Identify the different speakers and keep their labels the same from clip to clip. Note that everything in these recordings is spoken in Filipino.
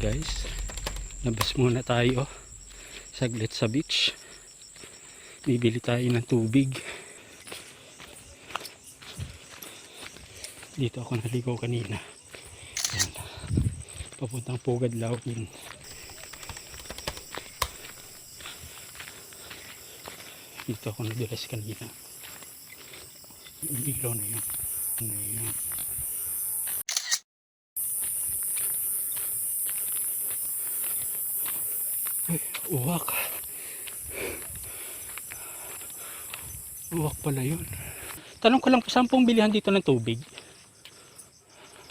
Speaker 1: Guys, labas muna tayo saglit sa beach. Bibili tayo ng tubig. Dito ako naligo kanina. Ayan. Papuntang Pugad Lawin. Dito ako nadulas kanina. Yung ilaw na yun. Ano yun? Ay, uwak. Uwak pala yun. Tanong ko lang po, saan pong bilihan dito ng tubig?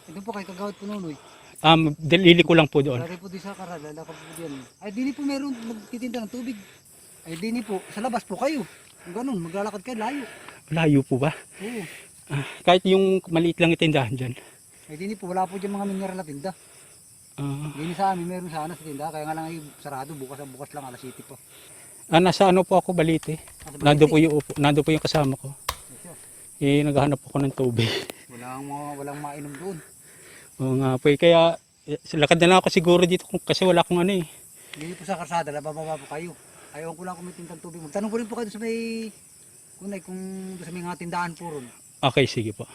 Speaker 2: Ito po kay Kagawad po Nunoy.
Speaker 1: Dalili ko lang po doon.
Speaker 2: Lari po di sa Karal, lalakad po diyan. Ay dini po meron magtitinda ng tubig. Ay dini po, sa labas po kayo. Kung ganun, maglalakad kayo layo.
Speaker 1: Layo po ba?
Speaker 2: Oo.
Speaker 1: Kahit yung maliit lang itindahan dyan.
Speaker 2: Ay dini po, wala po dyan mga mineral na tinda. Dini sa amin, meron sana sa tinda. Kaya nga lang ay sarado, bukas lang, alas 7 po.
Speaker 1: Nasa ano po ako, Balite. Nando po yung kasama ko. Naghahanap ako ng tubig.
Speaker 2: Walang mainom doon.
Speaker 1: Oo nga po, kaya lakad na lang ako siguro dito kasi wala akong ano eh.
Speaker 2: Dini po sa karsada, labababa po kayo. Ayaw ko lang kung may tindang tubig. Magtanong ko rin po kayo sa may kunay kung sa may mga tindahan po ron.
Speaker 1: Okay, sige po.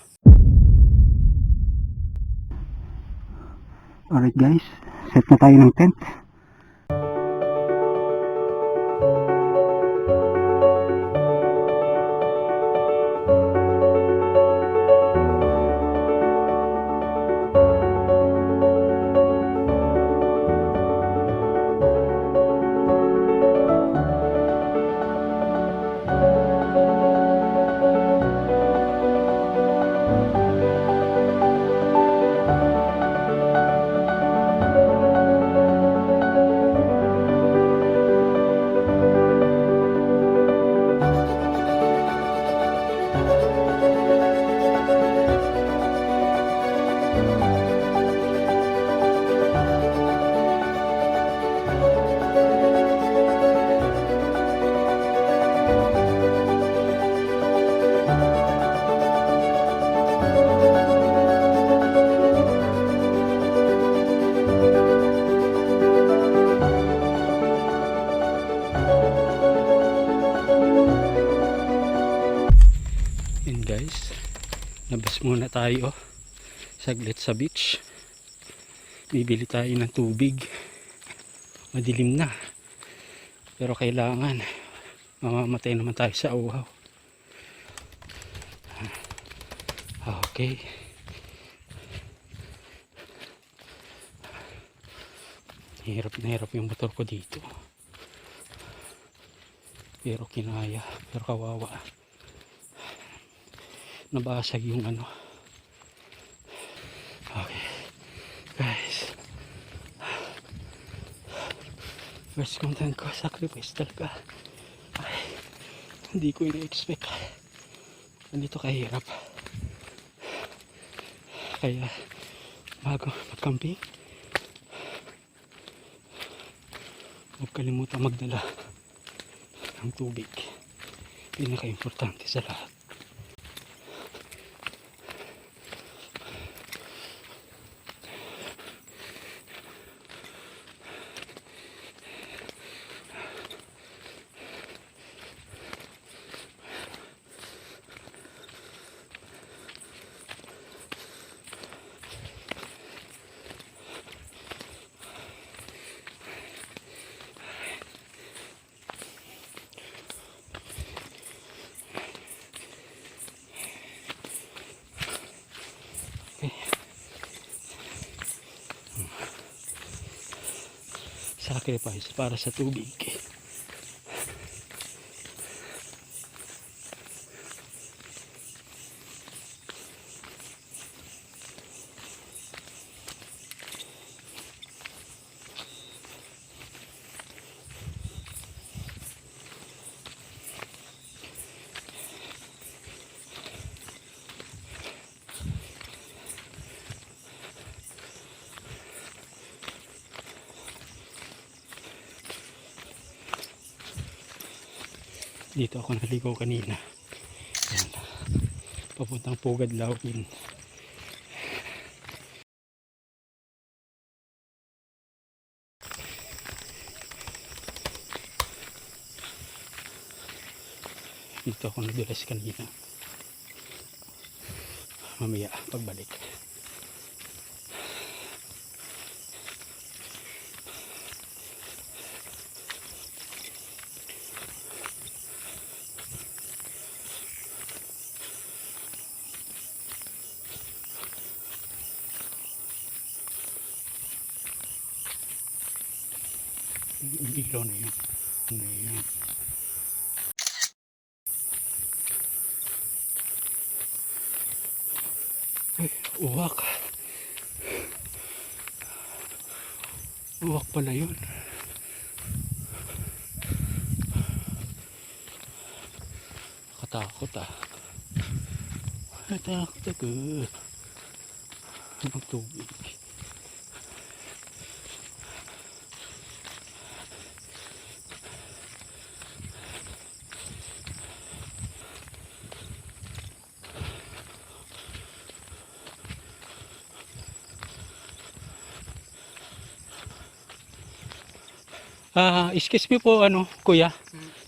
Speaker 1: Alright guys, set na tayo ng tent. Yan guys, labas muna tayo saglit sa beach. Bibili tayo ng tubig. Madilim na, pero kailangan, mamamatay naman tayo sa uhaw. Okay, hirap na hirap yung motor ko dito, pero kinaya, pero kawawa, nabasag yung ano. Okay guys, first content ko, sacrifice talaga. Ay, hindi ko ina-expect ganito kahirap. Kaya bago mag-camping, huwag kalimutan magdala ng tubig. Pinaka-importante sa lahat. Sacrifice para sa tubig. Dito ako naligo kanina. Ayan. Papuntang Pugad Lawin. Dito ako nadulas kanina. Mamaya pagbalik. Yung ilaw na yun. Ano yun? Ay, uwak. Uwak pala yun. Katakot ah. Katakot ako. Ang tubig. Excuse me po, kuya.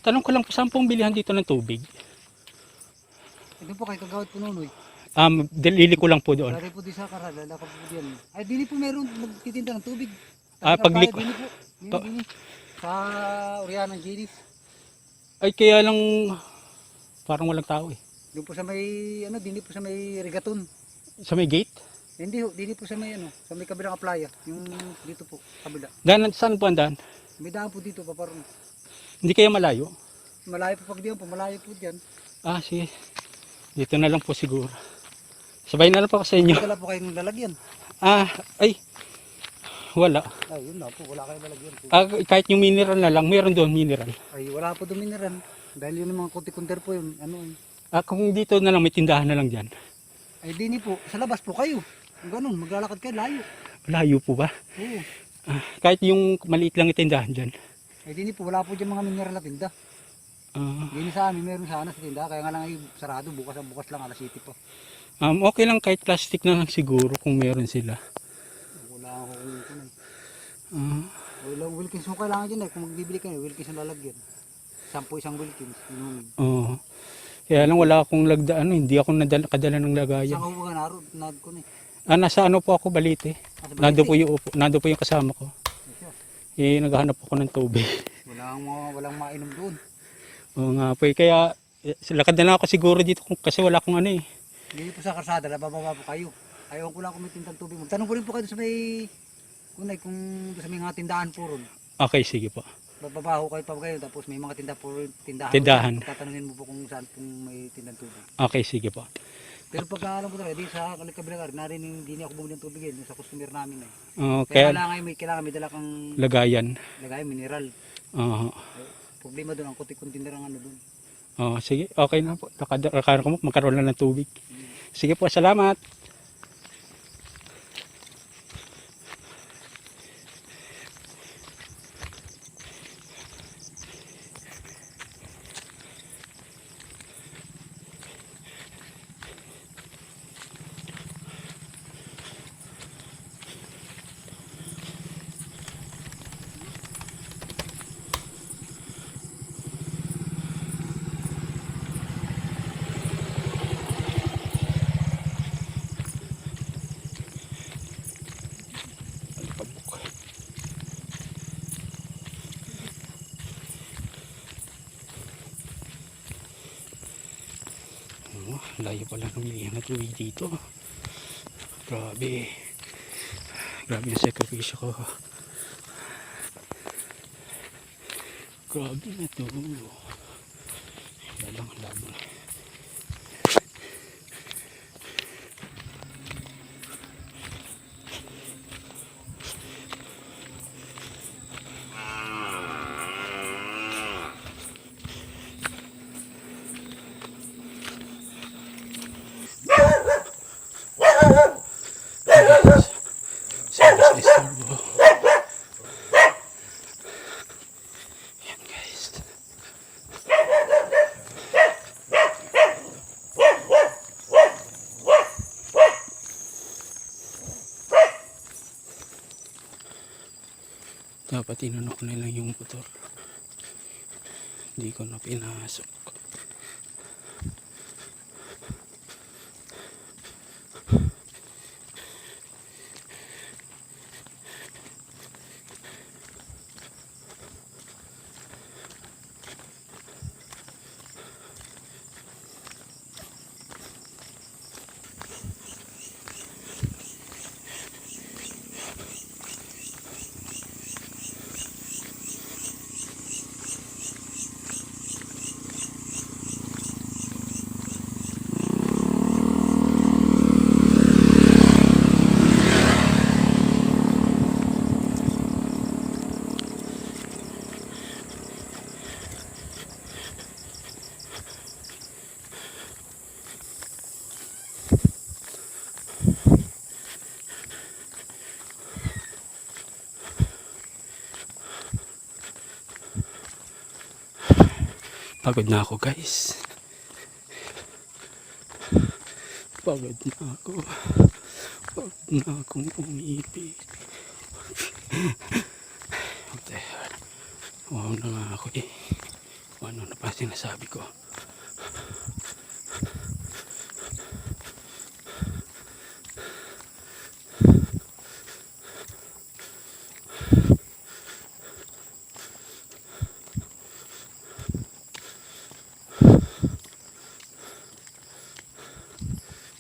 Speaker 1: Tanong ko lang po, saan pong bilihan dito ng tubig?
Speaker 2: Ito po kay Kagawad Pununoy.
Speaker 1: Dalili ko lang po doon.
Speaker 2: Lagi po di sa Karala, lakad po diyan. Ay dili po meron nagtitinda ng tubig.
Speaker 1: Paglik...
Speaker 2: Dili po. Dili. Sa Oriana ng Ginis.
Speaker 1: Ay, kaya lang parang walang tao eh.
Speaker 2: Doon po sa may dili po sa may Rigaton.
Speaker 1: Sa may gate?
Speaker 2: Hindi ho, dili po sa may sa may kabilang playa, yung dito po, kabila.
Speaker 1: Daan, saan po ang daan?
Speaker 2: May daan po dito paparon.
Speaker 1: Hindi kaya malayo?
Speaker 2: Malayo po pag diyan po, malayo po diyan.
Speaker 1: Sige. Dito na lang po siguro. Sabay na lang po ako sa inyo.
Speaker 2: Wala po kayong lalagyan.
Speaker 1: Ay. Wala.
Speaker 2: Ay, yun na po, wala kayong lalagyan po.
Speaker 1: Kahit yung mineral na lang, meron doon mineral.
Speaker 2: Ay, wala po doon mineral. Dahil yun yung mga kunti-kunter po yun.
Speaker 1: Kung dito na lang, may tindahan na lang dyan.
Speaker 2: Ay, dini po, sa labas po kayo. Kung ganun, maglalakad kayo, layo.
Speaker 1: Layo po ba?
Speaker 2: Oo.
Speaker 1: Kahit yung maliit lang yung tindahan dyan.
Speaker 2: Ay, dini po, wala po dyan mga mineral na tinda. Dini sa amin, meron sana sa tinda. Kaya nga lang ay sarado, bukas lang, alas 7 po.
Speaker 1: Okay lang kahit plastic na lang siguro kung meron sila.
Speaker 2: Wala ako kung wala Wilkins mo kailangan dyan eh. Kung magbibili kayo, Wilkins ang lalagyan. 10 isang Wilkins.
Speaker 1: Kaya lang wala akong hindi ako kadala ng lagayan.
Speaker 2: Saan ko ba narod ko na eh.
Speaker 1: Nasa po ako, Balite. Nando po yung kasama ko. Naghahanap ako ng tubig.
Speaker 2: Walang mainom doon.
Speaker 1: Oo nga po. Kaya lakad na lang ako siguro dito kasi wala akong
Speaker 2: Dito po sa karsada, nabababa po kayo. Ayaw ko lang kung may tindang tubig. Magtanong po rin po kayo sa may kung sa may mga tindahan po ron.
Speaker 1: Okay, sige po.
Speaker 2: Babaho kayo tapos may mga
Speaker 1: Tindahan.
Speaker 2: Tatanungin mo po kung saan may tindang tubig.
Speaker 1: Okay, sige po.
Speaker 2: Pero pagka alam ko talaga, di sa kabilang hindi ako bumili ng tubig sa customer namin eh.
Speaker 1: Kaya
Speaker 2: kailangan may dala kang
Speaker 1: lagayan,
Speaker 2: mineral. Problema doon, ang kunti-kunti na lang doon.
Speaker 1: Sige, okay na po. Nakakaroon ko mo, magkaroon lang ng tubig. Sige po, salamat. Layo pala ng milihan na tubig dito. Grabe yung sakripisyo ko. Grabe na to. Labang yan guys. Dapat inano ko na lang yung motor. Hindi ko na pinasok. Pagod na ako guys. Pagod na ako. Pagod na akong umibig. Wow na nga ako eh. Ano na pa sinasabi ko.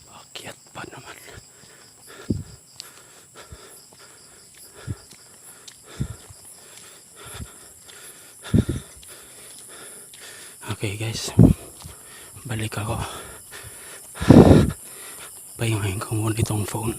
Speaker 1: Akyat pa naman. Okay guys, balik ako. Pahingahin ko muna itong phone.